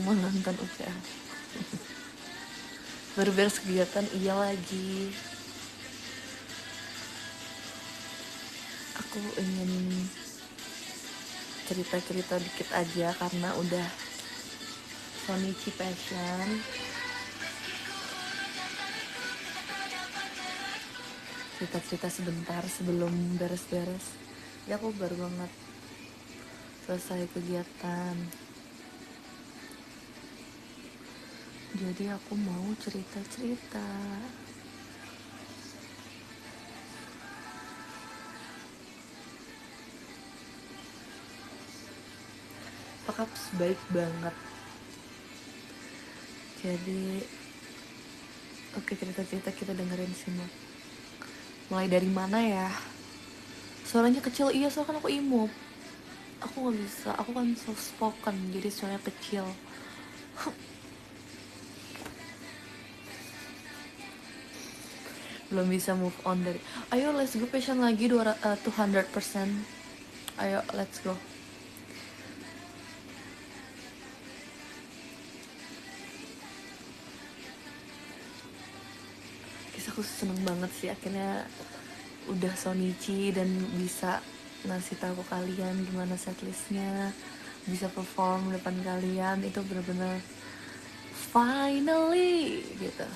mau nonton UCL. Baru beres kegiatan, iya lagi. Aku ingin cerita-cerita dikit aja karena udah Sonichi Passion. Cerita-cerita sebentar sebelum beres-beres. Ya aku baru banget selesai kegiatan. Jadi aku mau cerita-cerita. Pakap baik banget. Jadi oke, cerita-cerita kita dengerin semua. Mulai dari mana ya? Suaranya kecil, iya soalnya kan aku imut. Aku gak bisa, aku kan soft spoken, jadi suaranya kecil. Belum bisa move on dari. Ayo let's go passion lagi 200%. Ayo let's go. Kisah aku seneng banget sih akhirnya udah Sonichi dan bisa ngasih tahu kalian gimana setlistnya, bisa perform depan kalian, itu bener-bener finally gitu.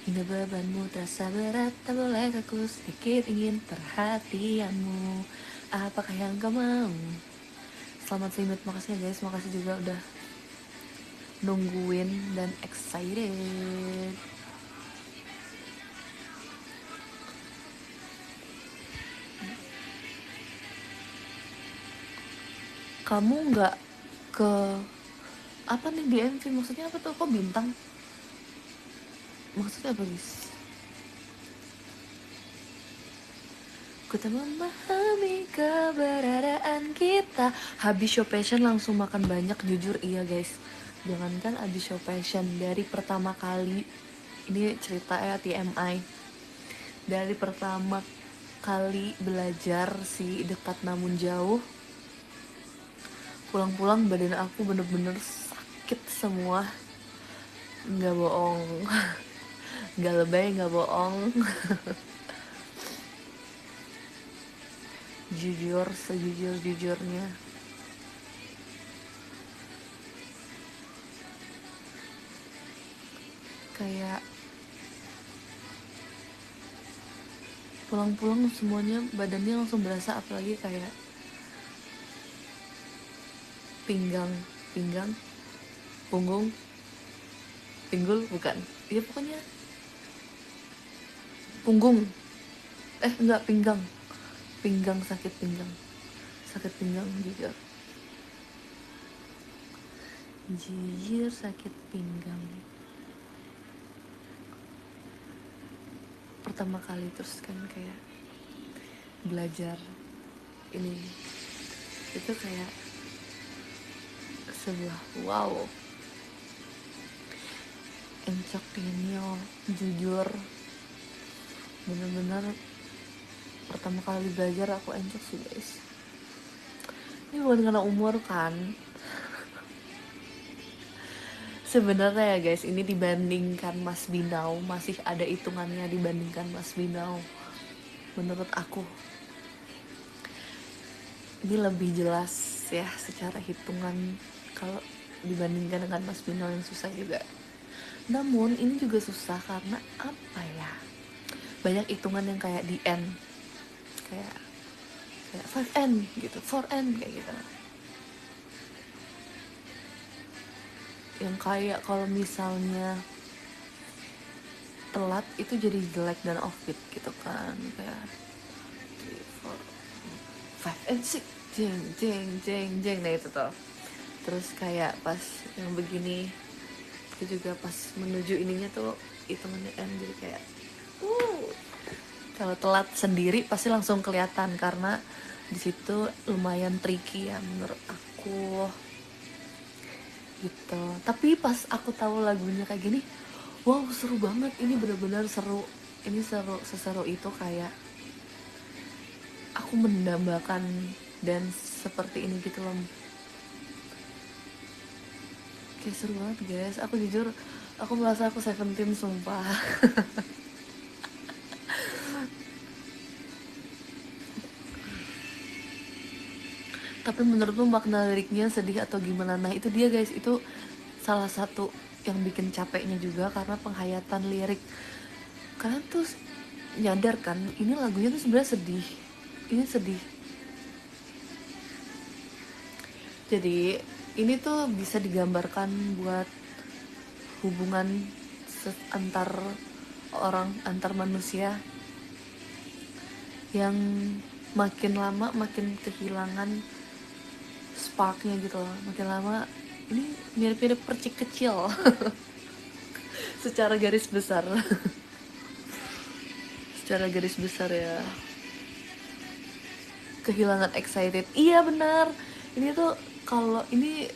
Hingga bebanmu terasa berat, tak boleh kaku sedikit ingin perhatianmu. Apakah yang kau mau? Selamat limit, makasih ya guys, makasih juga udah nungguin dan excited. Kamu nggak ke apa nih di MV, maksudnya apa tuh, kok bintang, maksudnya apa guys? Ku tak memahami keberadaan kita. Habis show passion langsung makan banyak, jujur iya guys. Jangankan habis show passion, dari pertama kali, ini cerita ya TMI, dari pertama kali belajar si Dekat Namun Jauh, pulang-pulang badan aku bener-bener sakit semua. Nggak bohong. Nggak lebay, nggak bohong. Jujur, sejujur-jujurnya. Kayak pulang-pulang semuanya badannya langsung berasa, apalagi kayak pinggang, punggung, pinggul, bukan, ya pokoknya punggung, enggak, pinggang, sakit pinggang juga, jujur sakit pinggang pertama kali. Terus kan kayak belajar ini, itu kayak sebuah wow, encok ini, jujur bener-bener pertama kali belajar aku encok sih guys. Ini bukan karena umur kan sebenarnya ya guys, ini dibandingkan Mas Binau masih ada hitungannya, dibandingkan Mas Binau menurut aku ini lebih jelas ya secara hitungan kalau dibandingkan dengan Mas Binau yang susah juga. Namun ini juga susah karena apa ya, banyak hitungan yang kayak di N, kayak 5N gitu, 4N kayak gitu, yang kayak kalau misalnya telat itu jadi jelek dan offbeat gitu kan, kayak 3, 4, 5 and 6 jeng jeng jeng jeng, nah itu tuh. Terus kayak pas yang begini itu juga pas menuju ininya tuh hitungannya N, jadi kayak kalau telat sendiri pasti langsung kelihatan karena di situ lumayan tricky ya menurut aku gitu. Tapi pas aku tahu lagunya kayak gini, wow seru banget, ini benar-benar seru, ini seseru itu, kayak aku mendambakan dan seperti ini gitu loh. Kayak seru banget guys, aku jujur aku merasa aku 17 sumpah. Tapi menurutmu makna liriknya sedih atau gimana? Nah itu dia guys, itu salah satu yang bikin capeknya juga karena penghayatan lirik. Kalian tuh nyadar kan ini lagunya tuh sebenarnya sedih, ini sedih. Jadi ini tuh bisa digambarkan buat hubungan antar orang, antar manusia yang makin lama makin kehilangan sparknya gitu loh. Makin lama ini mirip-mirip percik kecil secara garis besar. Secara garis besar ya, kehilangan excited. Iya benar, ini tuh kalau ini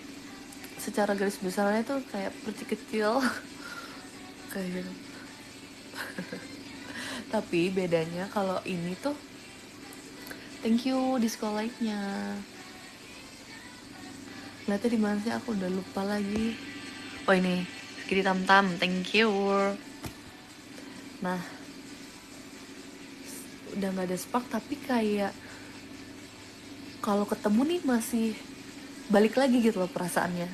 secara garis besarnya tuh kayak percik kecil kayak gitu. Tapi bedanya kalau ini tuh thank you disco light-nya. Lihatnya di mana sih, aku udah lupa lagi. Oh ini, kiri tam-tam, thank you. Nah, udah nggak ada spark tapi kayak kalau ketemu nih masih balik lagi gitu loh perasaannya.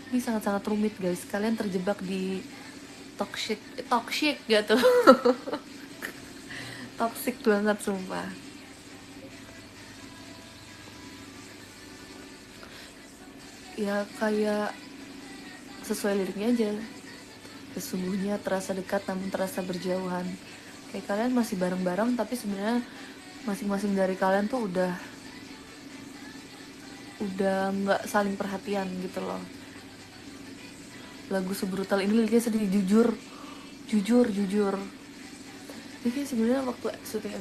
Ini sangat-sangat rumit guys, kalian terjebak di toxic gitu. Toxic banget sumpah. Ya kayak sesuai liriknya aja, sesungguhnya terasa dekat namun terasa berjauhan. Kayak kalian masih bareng-bareng tapi sebenarnya masing-masing dari kalian tuh udah nggak saling perhatian gitu loh. Lagu sebrutal ini liriknya sedih, jujur. Jadi sebenarnya waktu syuting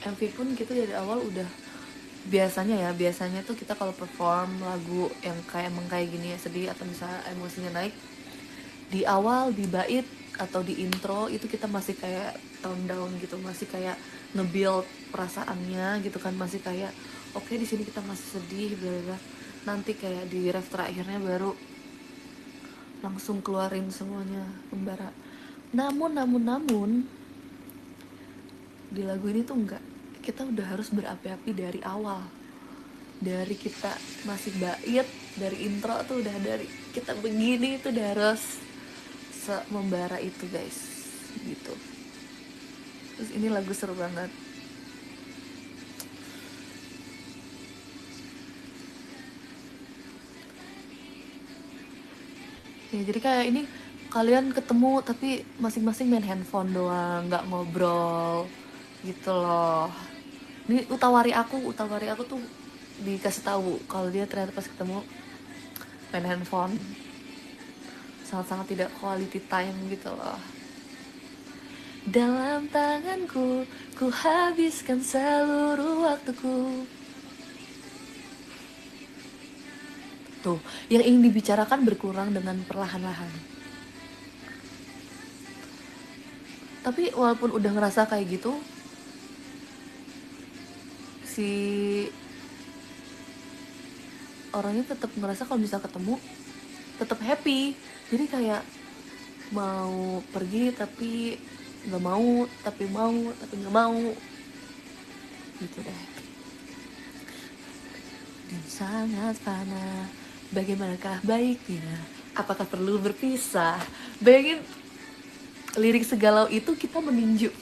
MV pun kita dari awal udah biasanya tuh kita kalau perform lagu yang kayak emang kayak gini ya, sedih atau misalnya emosinya naik, di awal di bait atau di intro itu kita masih kayak tone down gitu, masih kayak nge-build perasaannya gitu kan, masih kayak oke, di sini kita masih sedih bla bla. Nanti kayak di ref terakhirnya baru langsung keluarin semuanya membara. Namun di lagu ini tuh enggak, kita udah harus berapi-api dari awal, dari kita masih bait, dari intro tuh udah, dari kita begini tuh udah harus membara itu guys gitu. Terus ini lagu seru banget. Ya jadi kayak ini kalian ketemu tapi masing-masing main handphone doang, nggak ngobrol gitu loh. Ini utawari aku tuh dikasih tahu kalau dia ternyata pas ketemu main handphone, sangat-sangat tidak quality time gitu loh. Dalam tanganku, ku habiskan seluruh waktuku. Tuh, yang ingin dibicarakan berkurang dengan perlahan-lahan. Tapi walaupun udah ngerasa kayak gitu, si orangnya tetap ngerasa kalau bisa ketemu tetap happy. Jadi kayak mau pergi tapi nggak mau, tapi nggak mau gitu deh. Dan sangat fana, bagaimanakah baiknya, apakah perlu berpisah? Bayangin lirik segalau itu kita meninju.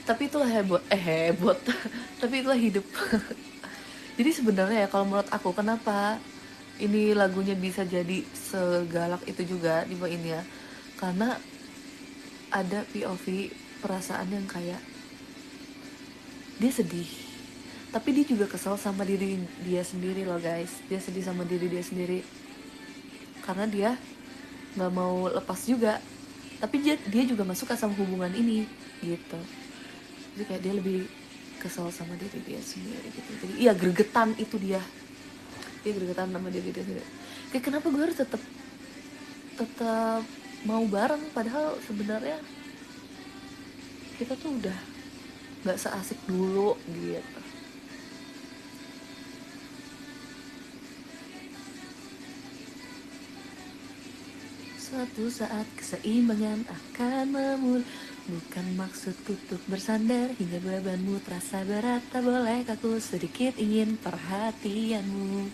Tapi itulah hebot tapi itulah hidup. Jadi sebenarnya ya kalau menurut aku, kenapa ini lagunya bisa jadi segalak itu juga di bawah ini ya, karena ada POV perasaan yang kayak dia sedih tapi dia juga kesel sama diri dia sendiri loh guys. Dia sedih sama diri dia sendiri karena dia nggak mau lepas juga, tapi dia juga masuk ke sama hubungan ini gitu. Jadi kayak dia lebih kesel sama diri dia sendiri gitu. Jadi iya, gregetan itu dia gregetan sama diri dia sendiri. Kayak kenapa gue harus tetap mau bareng padahal sebenarnya kita tuh udah nggak seasik dulu gitu. suatu saat keseimbangan akan memulai. Bukan maksudku untuk bersandar hingga bebanmu terasa berat. Tak boleh aku sedikit ingin perhatianmu.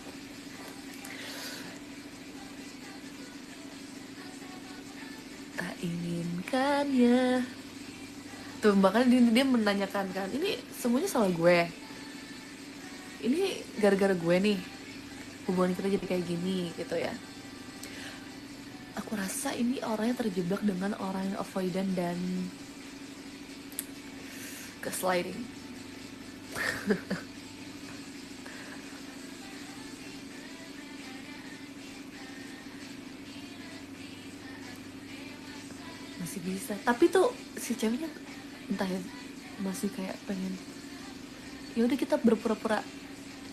Tak inginkannya. Tuh bahkan dia menanyakan kan, ini semuanya salah gue, ini gara-gara gue nih hubungan kita jadi kayak gini gitu ya. Aku rasa ini orangnya terjebak dengan orang yang avoidant dan gaslighting. Masih bisa, tapi tuh si ceweknya entah ya masih kayak pengen ya udah kita berpura-pura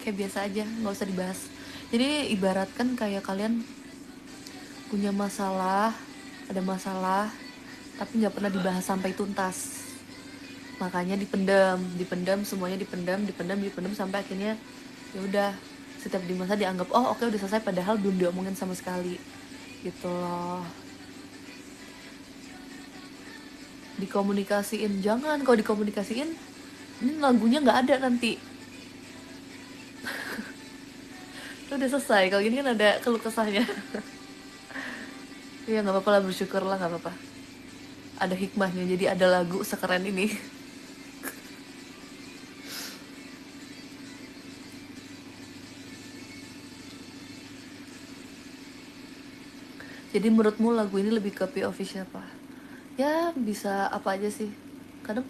kayak biasa aja, nggak usah dibahas. Jadi ibaratkan kayak kalian punya masalah, ada masalah tapi nggak pernah dibahas sampai tuntas, makanya dipendam semuanya, dipendam sampai akhirnya ya udah setiap di masa dianggap oh oke udah selesai, padahal belum diomongin sama sekali gitu loh. Dikomunikasiin, jangan, kalau dikomunikasiin ini lagunya nggak ada nanti. Udah selesai, kalau gini kan ada keluh kesahnya. Ya nggak apa-apa lah, bersyukur lah, nggak apa-apa, ada hikmahnya jadi ada lagu sekeren ini. Jadi menurutmu lagu ini lebih ke POV siapa? Ya bisa apa aja sih, kadang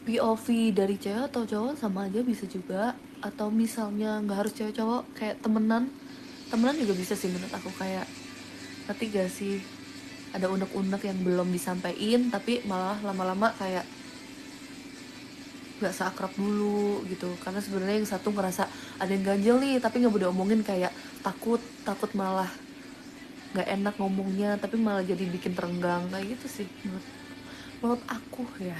POV dari cewek atau cowok sama aja bisa juga. Atau misalnya nggak harus cewek cowok, kayak temenan juga bisa sih menurut aku. Kayak ngerti gak sih, ada unek-unek yang belum disampaikan tapi malah lama-lama kayak gak seakrab dulu gitu, karena sebenarnya yang satu ngerasa ada yang ganjel nih tapi nggak boleh omongin, kayak takut malah nggak enak ngomongnya tapi malah jadi bikin terenggang kayak gitu sih menurut aku ya.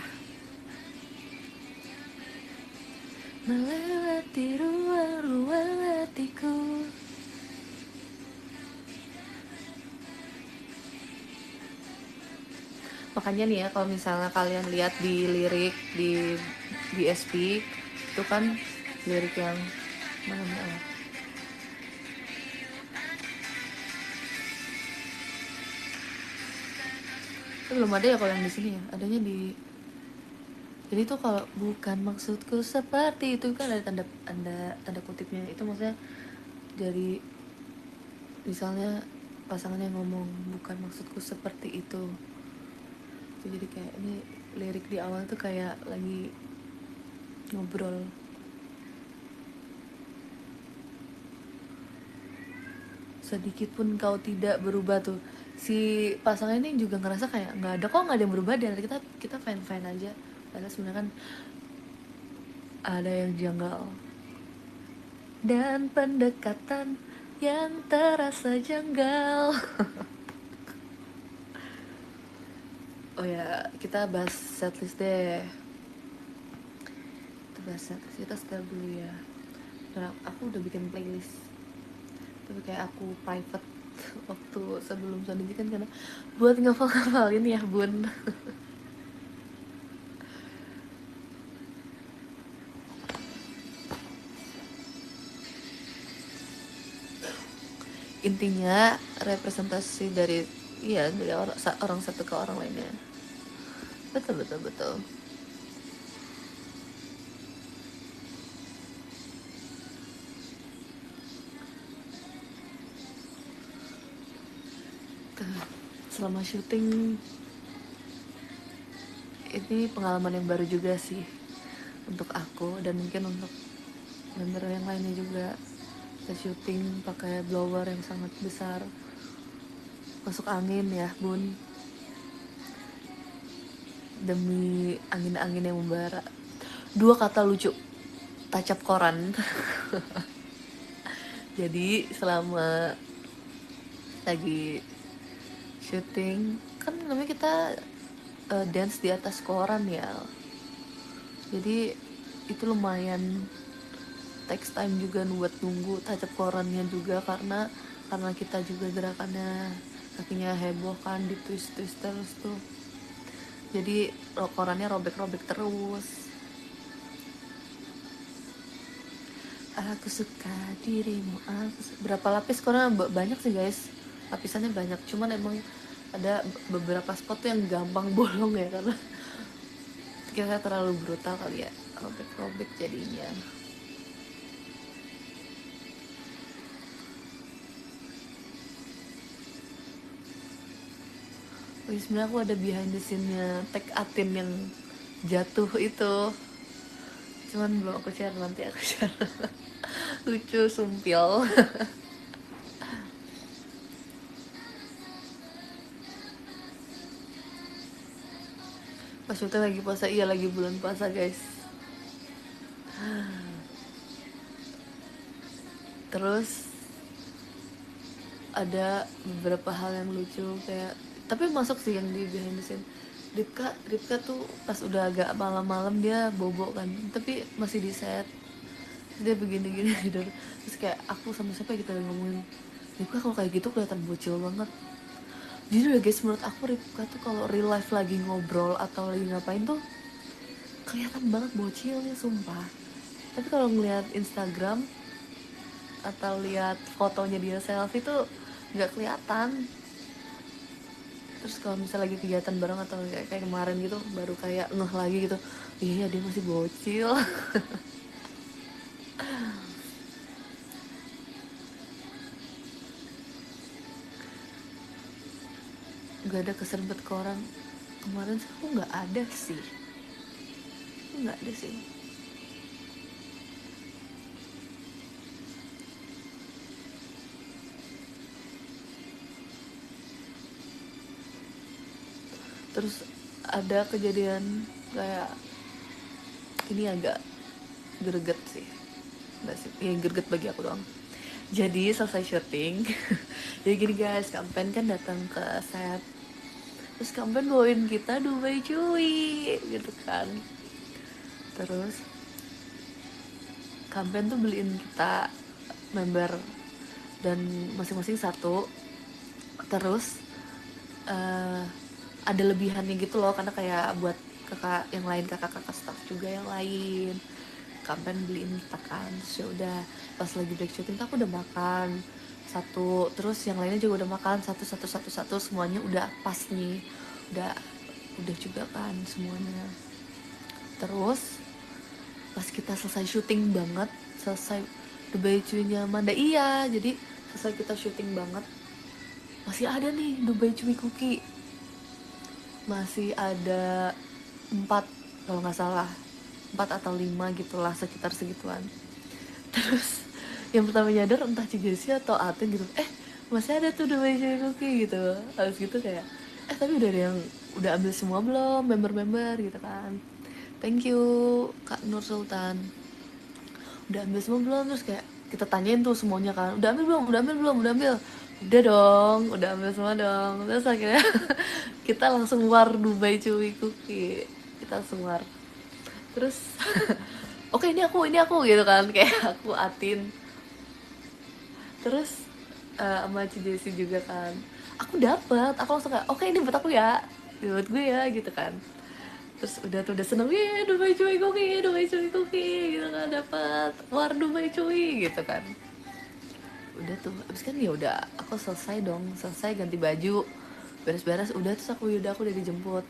Melewati ruang-ruang hatiku. Makanya nih ya, kalau misalnya kalian lihat di lirik di BSP itu kan lirik yang mana nih, belum ada ya kalau yang di sini ya, adanya di, jadi tuh kalau bukan maksudku seperti itu kan ada tanda kutipnya, itu maksudnya dari misalnya pasangan yang ngomong bukan maksudku seperti itu. Jadi kayak ini lirik di awal tuh kayak lagi ngobrol. Sedikit pun kau tidak berubah, tuh si pasangan ini juga ngerasa kayak nggak ada yang berubah dan kita fine aja, padahal sebenarnya kan ada yang janggal dan pendekatan yang terasa janggal. Oh ya, kita bahas setlist deh. Kita bahas setlist, kita setel dulu ya. Nah, aku udah bikin playlist, tapi kayak aku private waktu sebelum Sandi kan, karena buat ngafalin ya bun. Intinya representasi dari orang satu ke orang lainnya. Betul. Selama syuting ini pengalaman yang baru juga sih untuk aku dan mungkin untuk member yang lainnya juga. Kita syuting pakai blower yang sangat besar, masuk angin ya bun, demi angin-angin yang membara. Dua kata lucu, tacap koran. Jadi selama lagi syuting kan namanya kita dance di atas koran ya, jadi itu lumayan takes time juga buat nunggu tacap korannya juga, karena kita juga gerakannya kakinya heboh kan, di twist terus tuh, jadi korannya robek terus. Aku suka dirimu, berapa lapis koran banyak sih guys, lapisannya banyak, cuman emang ada beberapa spot tuh yang gampang bolong ya, karena kira terlalu brutal kali ya, robek jadinya. Oh, sebenarnya aku ada behind the scene-nya Tek Atin yang jatuh itu, cuman belum aku share, nanti aku share. Lucu sumpil. Pas itu lagi puasa, iya lagi bulan puasa guys. Terus ada beberapa hal yang lucu kayak, tapi masuk sih yang di behind the scene. Ripka tuh pas udah agak malam-malam dia bobo kan, tapi masih di set, dia begini-gini gitu. Terus kayak aku sama siapa kita ngomongin, Ripka kalau kayak gitu kelihatan bocil banget. Jadi guys, menurut aku Ripka tuh kalau real life lagi ngobrol atau lagi ngapain tuh kelihatan banget bocilnya sumpah. Tapi kalau ngeliat Instagram atau lihat fotonya dia selfie tuh nggak kelihatan. Terus kalau misalnya lagi kegiatan bareng atau kayak kemarin gitu, baru kayak ngeh lagi gitu, iya dia masih bocil. Gak ada keserempet ke orang kemarin sih, aku nggak ada sih, nggak ada sih. Terus ada kejadian kayak ini agak greget sih, nggak sih, ya greget bagi aku doang. Jadi selesai syuting, jadi gini guys, Kampen kan datang ke set, terus Kampen bawain kita Dubai cuy gitu kan. Terus Kampen tuh beliin kita member dan masing-masing satu. Terus ada lebihannya gitu loh, karena kayak buat kakak yang lain, kakak-kakak staff juga yang lain, Kampen beliin kita kan. Terus ya udah pas lagi break syuting aku udah makan satu, terus yang lainnya juga udah makan satu, semuanya udah pas nih, udah juga kan semuanya. Terus pas kita selesai syuting banget, selesai Dubai cuy-nya Manda, iya, jadi selesai kita syuting banget, masih ada nih Dubai cuy cookie, masih ada 4 kalau nggak salah, 4 atau 5 gitulah, sekitar segituan. Terus yang pertama nyadar entah Cigesi atau Atin gitu, masih ada tuh Dubai cuy cookie gitu. Habis gitu kayak, tapi udah ada yang udah ambil semua belum member-member gitu kan. Thank you Kak Nur Sultan, udah ambil semua belum? Terus kayak kita tanyain tuh semuanya kan, udah ambil belum, udah ambil, udah dong, udah ambil semua dong. Terus akhirnya kita langsung war Dubai cuy cookie, kita langsung war. Terus oke, ini aku gitu kan, kayak aku Atin, terus sama Cijesi juga kan, aku langsung kayak oke, ini buat aku ya, buat gue ya gitu kan. Terus udah seneng, ya Dubai cuy cookie gitu kan, dapat war Dubai cuy gitu kan. Udah tuh abis kan, ya udah aku selesai ganti baju, beres-beres udah. Terus aku udah dijemput.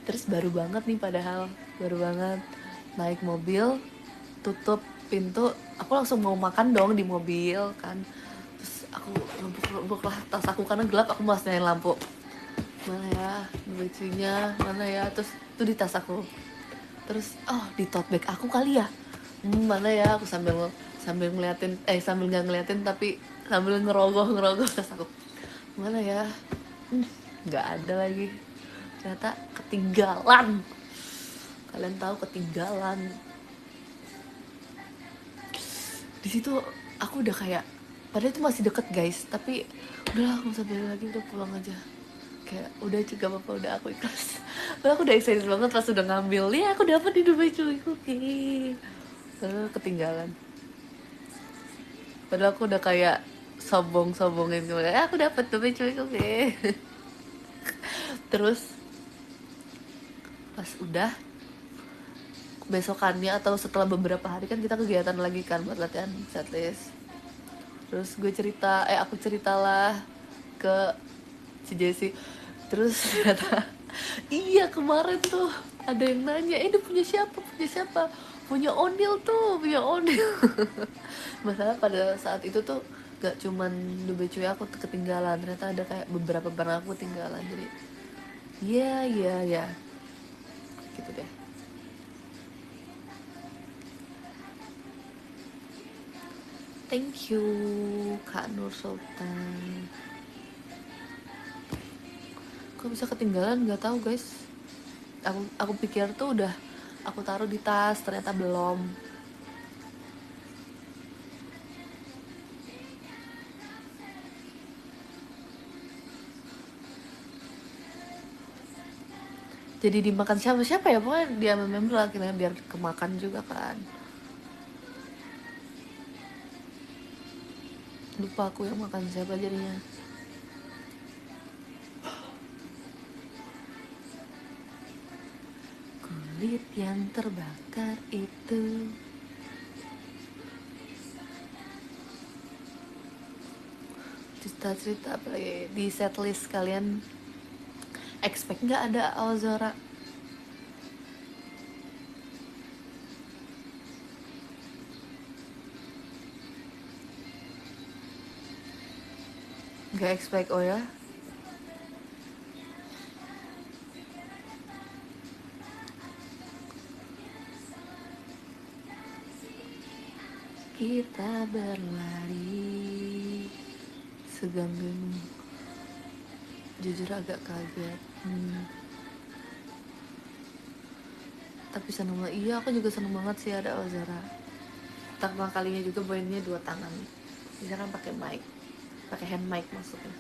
Terus baru banget nih, padahal baru banget naik mobil, tutup pintu, aku langsung mau makan dong di mobil kan. Terus aku lembuk lah tas aku karena gelap, aku malas nyalain lampu, mana ya bajunya, mana ya. Terus itu di tas aku, terus di tote bag aku kali ya, mana ya. Aku sambil ngeliatin, sambil nggak ngeliatin tapi sambil ngerogoh tas aku, mana ya, nggak ada lagi, ternyata ketinggalan. Kalian tahu, ketinggalan di situ. Aku udah kayak, padahal itu masih deket guys, tapi udahlah aku usah balik lagi, udah pulang aja, kayak udah juga apa-apa, udah aku ikhlas. Padahal aku udah excited banget pas udah ngambil, ya aku dapat di Dubai cuy cookie, ketinggalan. Padahal aku udah kayak sombongin gue, aku dapat tuh cuy oke. Terus pas udah besokannya atau setelah beberapa hari kan kita kegiatan lagi kan buat latihan setlist. Terus aku ceritalah ke si Jessie. Terus ternyata iya kemarin tuh ada yang nanya, dia punya siapa, punya Onil tuh, punya Onil. Masalah pada saat itu tuh gak cuman Dube Cuy aku ketinggalan, ternyata ada kayak beberapa barang aku ketinggalan. Jadi iya gitu deh. Thank you Kak Nur Sultan. Kok bisa ketinggalan nggak tahu guys. Aku pikir tuh udah aku taruh di tas, ternyata belum. Jadi dimakan siapa ya, pokoknya dia member akhirnya biar kemakan juga kan. Lupa aku yang makan siapa jadinya. Kulit yang terbakar itu. Cerita apa lagi di setlist kalian? Expect nggak ada Ozora? Nggak expect, oh ya? Kita berlari segantung. Jujur agak kaget. Tapi seneng banget. Iya, aku juga seneng banget sih ada Ozora. Pertama kalinya juga mainnya 2 tangan. Bisa kan pakai mic, pakai hand mic maksudnya.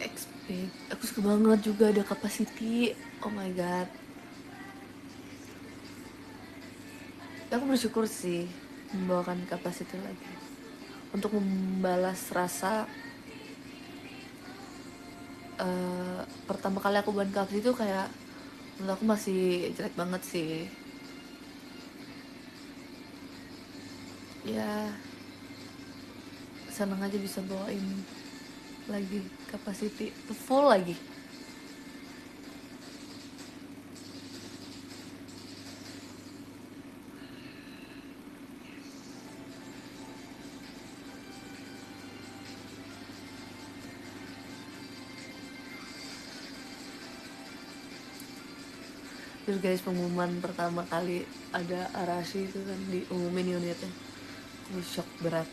Expect. Aku suka banget juga ada capacity. Oh my god. Aku bersyukur sih membawakan capacity lagi untuk membalas rasa pertama kali aku ban capacity itu kayak menurut aku masih jelek banget sih. Ya seneng aja bisa bawain lagi capacity full lagi. Terus guys, pengumuman pertama kali ada Arashi itu kan diumumin unitnya, aku shock berat.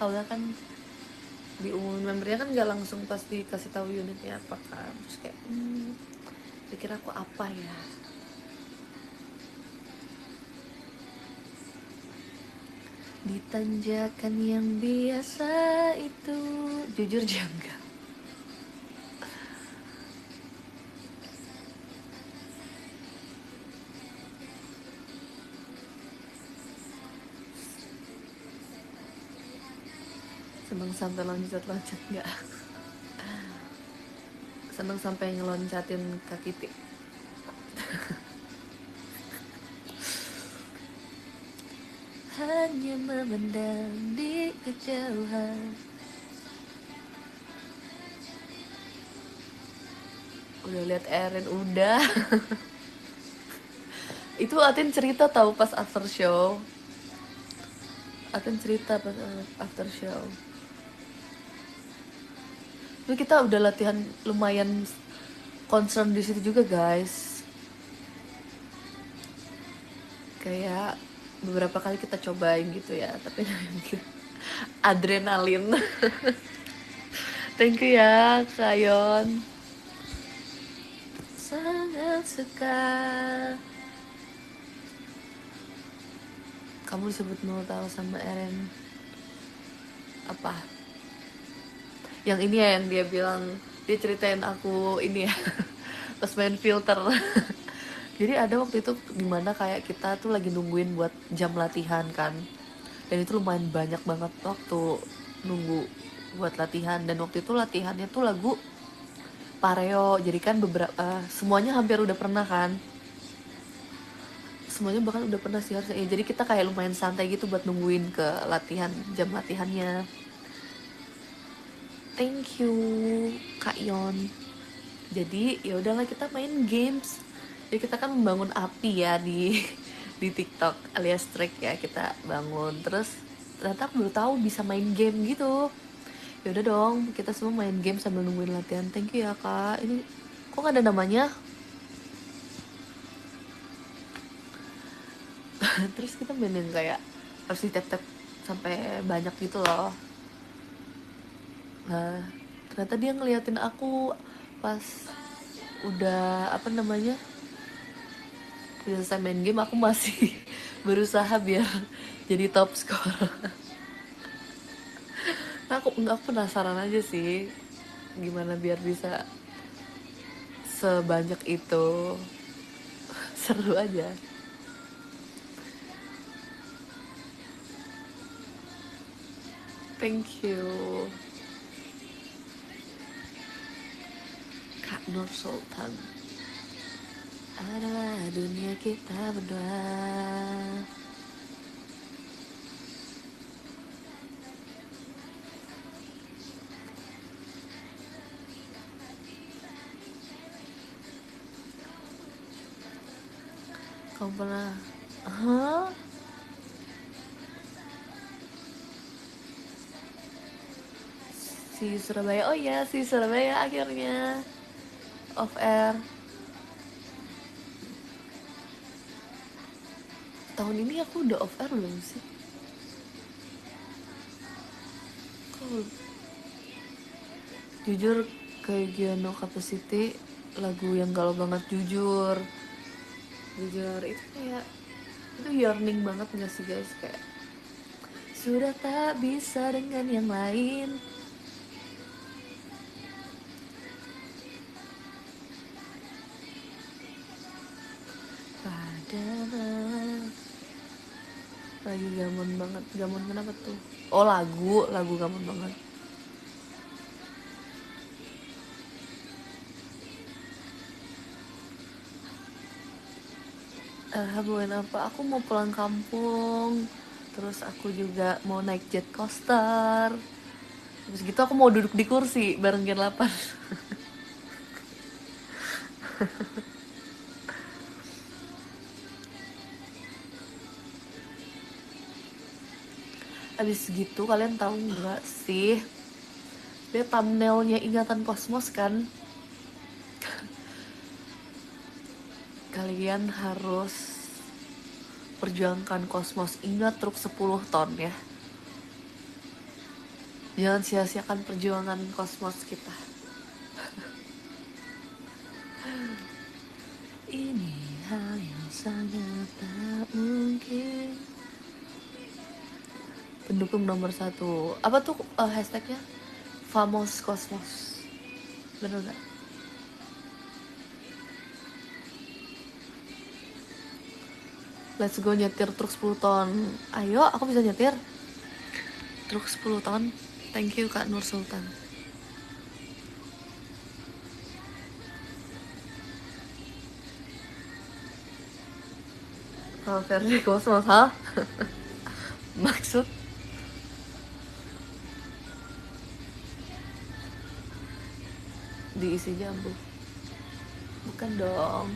Awalnya kan diumumin membernya kan nggak langsung pas dikasih tahu unitnya apa kan, terus kayak pikir aku apa ya. Di tanjakan yang biasa itu jujur janggal. Seneng sampai loncat-loncat nggak? Seneng sampai ngeloncatin kaki tik. Hanya memandang di kejauhan. Udah lihat Eren udah. Itu Atin cerita tahu pas after show. Atin cerita pas after show. Tapi kita udah latihan lumayan concern di situ juga guys. Kayak beberapa kali kita cobain gitu ya, tapi adrenalin. Thank you ya Kayon. Sangat suka. Kamu disebut mau tahu sama Eren apa? Yang ini ya, yang dia bilang, dia ceritain aku ini ya pas main filter. Jadi ada waktu itu dimana kayak kita tuh lagi nungguin buat jam latihan kan, dan itu lumayan banyak banget waktu nunggu buat latihan. Dan waktu itu latihannya tuh lagu Pareo, jadi kan beberapa semuanya hampir udah pernah kan, semuanya bahkan udah pernah sih harusnya ya. Jadi kita kayak lumayan santai gitu buat nungguin ke latihan, jam latihannya. Thank you Kak Yon. Jadi ya udahlah kita main games. Jadi kita kan membangun api ya di di TikTok alias track ya, kita bangun terus ternyata aku baru tahu bisa main game gitu. Ya udah dong, kita semua main game sambil nungguin latihan. Thank you ya Kak. Ini kok gak ada namanya? Terus kita mainin kayak harus di tap-tap sampai banyak gitu loh. Nah, ternyata dia ngeliatin aku pas udah apa namanya, udah selesai main game. Aku masih berusaha biar jadi top score. Nah, aku nggak penasaran aja sih gimana biar bisa sebanyak itu. Seru aja. Thank you Kak Nur Sultan. Adalah dunia kita berdua. Kamu pernah? Hah? Si Surabaya, oh iya si Surabaya akhirnya off air. Tahun ini aku udah off air belum sih? Kok jujur kayak Giano Capacity, lagu yang galau banget. Jujur itu kayak, itu yearning banget gak sih guys? Kayak sudah tak bisa dengan yang lain. Padahal lagi gamon banget. Gamon kenapa tuh? Oh lagu gamon banget. Hubungan apa? Aku mau pulang kampung. Terus aku juga mau naik jet coaster. Terus gitu aku mau duduk di kursi bareng Gen 8. Abis gitu kalian tahu nggak sih? Dia thumbnailnya Ingatan Kosmos kan? Kalian harus perjuangkan kosmos. Ingat truk 10 ton ya. Jangan sia-siakan perjuangan kosmos kita. Ini hal yang sangat tak mungkin. Pendukung nomor 1. Apa tuh hashtagnya? Famos Kosmos. Bener gak? Let's go nyetir truk 10 ton. Ayo, aku bisa nyetir truk 10 ton. Thank you Kak Nur Sultan. Kalau versi kosmos, hah? Maksud diisi jambu? Bukan dong.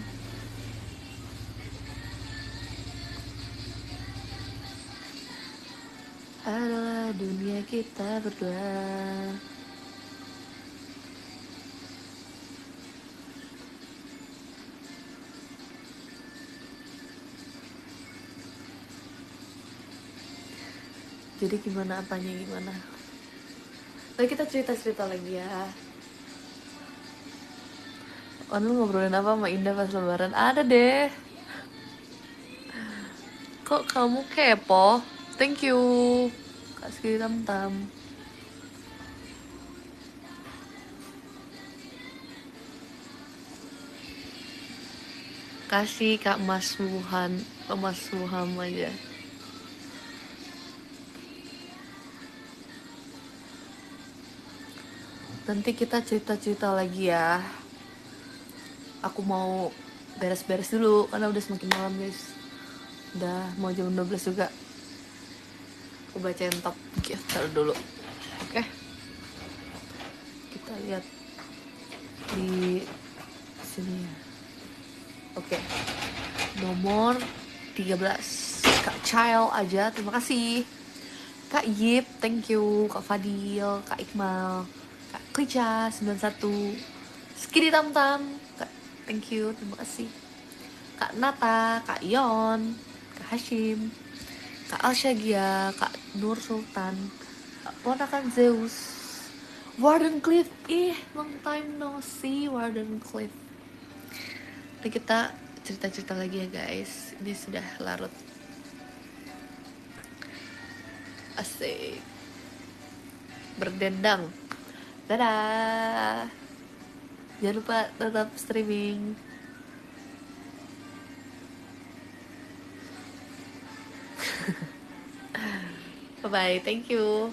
Adalah dunia kita berdua. Jadi gimana apanya gimana? Nah, kita cerita-cerita lagi ya. Onel ngobrolin apa sama Indah pas lebaran? Ada deh. Kok kamu kepo? Thank you Kak Ski Tam. Kasih Kak Mas Wuhan, Mas Wuham aja. Nanti kita cerita-cerita lagi ya. Aku mau beres-beres dulu karena udah semakin malam guys. Udah mau jam 12 juga. Aku bacain top gift dulu. Oke. Kita lihat di sini ya. Oke. Nomor 13 Kak Child aja, terima kasih. Kak Yip, thank you. Kak Fadil, Kak Iqmal, Kak Klica 91, Skidi Tam Tam, Kak, thank you, terima kasih. Kak Nata, Kak Yon, Kak Hashim, Kak Alsyagia, Kak Nur Sultan, Kak Ponakan Zeus, Warden Cliff, long time no see Warden Cliff. Nanti kita cerita-cerita lagi ya guys. Ini sudah larut. Asik. Berdendang. Dadah. Jangan lupa tetap streaming. Bye bye. Thank you.